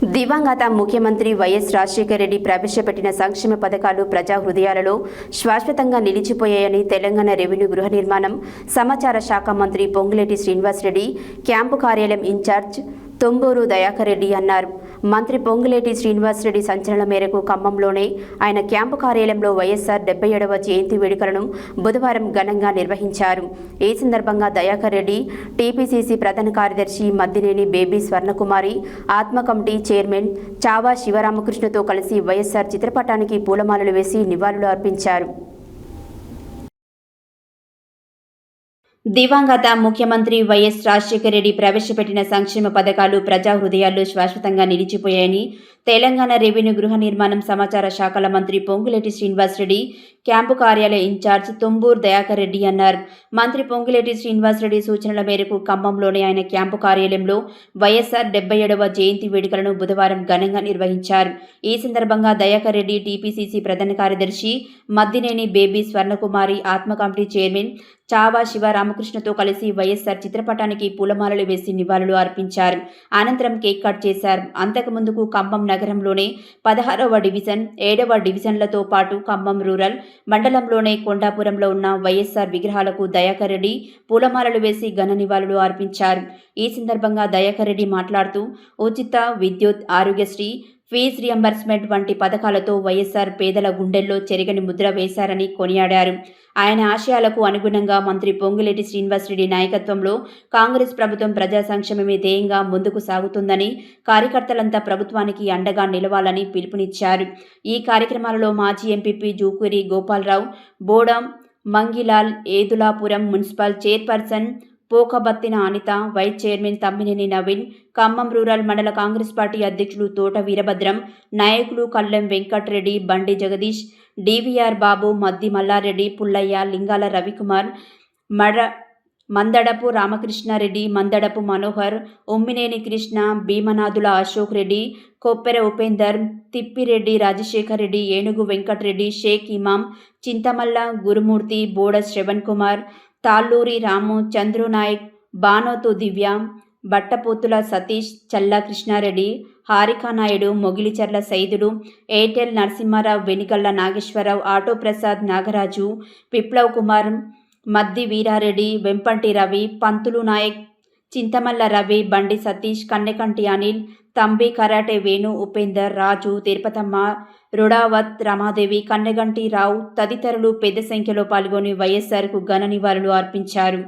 దివంగత ముఖ్యమంత్రి వైఎస్ రాజశేఖర రెడ్డి ప్రవేశపెట్టిన సంక్షేమ పథకాలు ప్రజా హృదయాలలో శాశ్వతంగా నిలిచిపోయాయని తెలంగాణ రెవెన్యూ గృహ నిర్మాణం సమాచార శాఖ మంత్రి పొంగులేటి శ్రీనివాసరెడ్డి క్యాంపు కార్యాలయం ఇన్ఛార్జ్ తొంబూరు దయాకర్ రెడ్డి అన్నారు. మంత్రి పొంగులేటి శ్రీనివాసరెడ్డి సంచలనం మేరకు ఖమ్మంలోనే ఆయన క్యాంపు కార్యాలయంలో వైఎస్ఆర్ 77వ జయంతి వేడుకలను బుధవారం ఘనంగా నిర్వహించారు. ఈ సందర్భంగా దయాకర్ రెడ్డి, టీపీసీసీ ప్రధాన కార్యదర్శి మద్దినేని బేబీ స్వర్ణకుమారి, ఆత్మ కమిటీ చైర్మన్ చావా శివరామకృష్ణతో కలిసి వైఎస్ఆర్ చిత్రపటానికి పూలమాలలు వేసి నివాళులు అర్పించారు. దివంగత ముఖ్యమంత్రి వైఎస్ రాజశేఖర రెడ్డి ప్రవేశపెట్టిన సంక్షేమ పథకాలు ప్రజా హృదయాల్లో శాశ్వతంగా నిలిచిపోయాయని తెలంగాణ రెవెన్యూ గృహ నిర్మాణం సమాచార శాఖల మంత్రి పొంగులేటి శ్రీనివాసరెడ్డి క్యాంపు కార్యాలయ ఇన్ఛార్జ్ తుంబూరు దయాకర్ రెడ్డి అన్నారు. మంత్రి పొంగులేటి శ్రీనివాసరెడ్డి సూచనల మేరకు ఖమ్మంలోని ఆయన క్యాంపు కార్యాలయంలో వైఎస్ఆర్ 77వ జయంతి వేడుకలను బుధవారం ఘనంగా నిర్వహించారు. ఈ సందర్భంగా దయాకర్ రెడ్డి, టీపీసీసీ ప్రధాన కార్యదర్శి మద్దినేని బేబీ స్వర్ణకుమారి, ఆత్మ కమిటీ చైర్మన్ చావా శివరామకృష్ణతో కలిసి వైఎస్ఆర్ చిత్రపటానికి పూలమాలలు వేసి నివాళులు అర్పించారు. అనంతరం కేక్ కట్ చేశారు. అంతకుముందుకు ఖమ్మం నగరంలోనే 16వ డివిజన్, 7వ డివిజన్లతో పాటు ఖమ్మం రూరల్ మండలంలోనే కొండాపురంలో ఉన్న వైఎస్ఆర్ విగ్రహాలకు దయాకర్ రెడ్డి పూలమాలలు వేసి ఘన నివాళులు అర్పించారు. ఈ సందర్భంగా దయాకర్ రెడ్డి మాట్లాడుతూ ఉచిత విద్యుత్, ఆరోగ్యశ్రీ, ఫీజు రియంబర్స్మెంట్ వంటి పథకాలతో వైఎస్ఆర్ పేదల గుండెల్లో చెరగని ముద్ర వేశారని కొనియాడారు. ఆయన ఆశయాలకు అనుగుణంగా మంత్రి పొంగులేటి శ్రీనివాసరెడ్డి నాయకత్వంలో కాంగ్రెస్ ప్రభుత్వం ప్రజా సంక్షేమమే ధ్యేయంగా ముందుకు సాగుతుందని, కార్యకర్తలంతా ప్రభుత్వానికి అండగా నిలవాలని పిలుపునిచ్చారు. ఈ కార్యక్రమాలలో మాజీ MPP Jukuri Gopalarao, Bodam Mangilal, Edulapuram municipal chairperson Pokabattina Anitha, vice chairman Tammineni Naveen, Khammam rural మండల కాంగ్రెస్ పార్టీ అధ్యక్షులు తోట వీరభద్రం, నాయకులు కల్లెం వెంకట్రెడ్డి, బండి జగదీష్, డివిఆర్ బాబు, మద్ది మల్లారెడ్డి, పుల్లయ్య, లింగాల రవికుమార్, మందడపు రామకృష్ణారెడ్డి, మందడపు మనోహర్, ఉమ్మినేని కృష్ణ, భీమనాథుల అశోక్ రెడ్డి, కొప్పెర ఉపేందర్, తిప్పిరెడ్డి రాజశేఖర్ రెడ్డి, ఏనుగు వెంకట్రెడ్డి, షేక్ ఇమాం, చింతమల్ల గురుమూర్తి, బోడ శ్రవణ్ కుమార్, తాళ్ళూరి రాము, చంద్రునాయక్, బానోతు దివ్య, బట్టపోతుల సతీష్, చల్లా కృష్ణారెడ్డి, హారికానాయుడు, మొగిలిచర్ల సైదులు, ఎయిర్టెల్ నరసింహారావు, వెనికల్ల నాగేశ్వరరావు, ఆటో ప్రసాద్, నాగరాజు, విప్లవ్ కుమార్, మద్ది వీరారెడ్డి, వెంపంటి రవి, పంతులు నాయక్, చింతమల్ల రవి, బండి సతీష్, కన్నెకంటి అనిల్, తంబి కరాటే వేణు, ఉపేందర్, రాజు, తిరుపతమ్మ, రుడావత్, రమాదేవి, కన్నెగంటి రావు తదితరులు పెద్ద సంఖ్యలో పాల్గొని వైఎస్ఆర్కు ఘన నివాళులు అర్పించారు.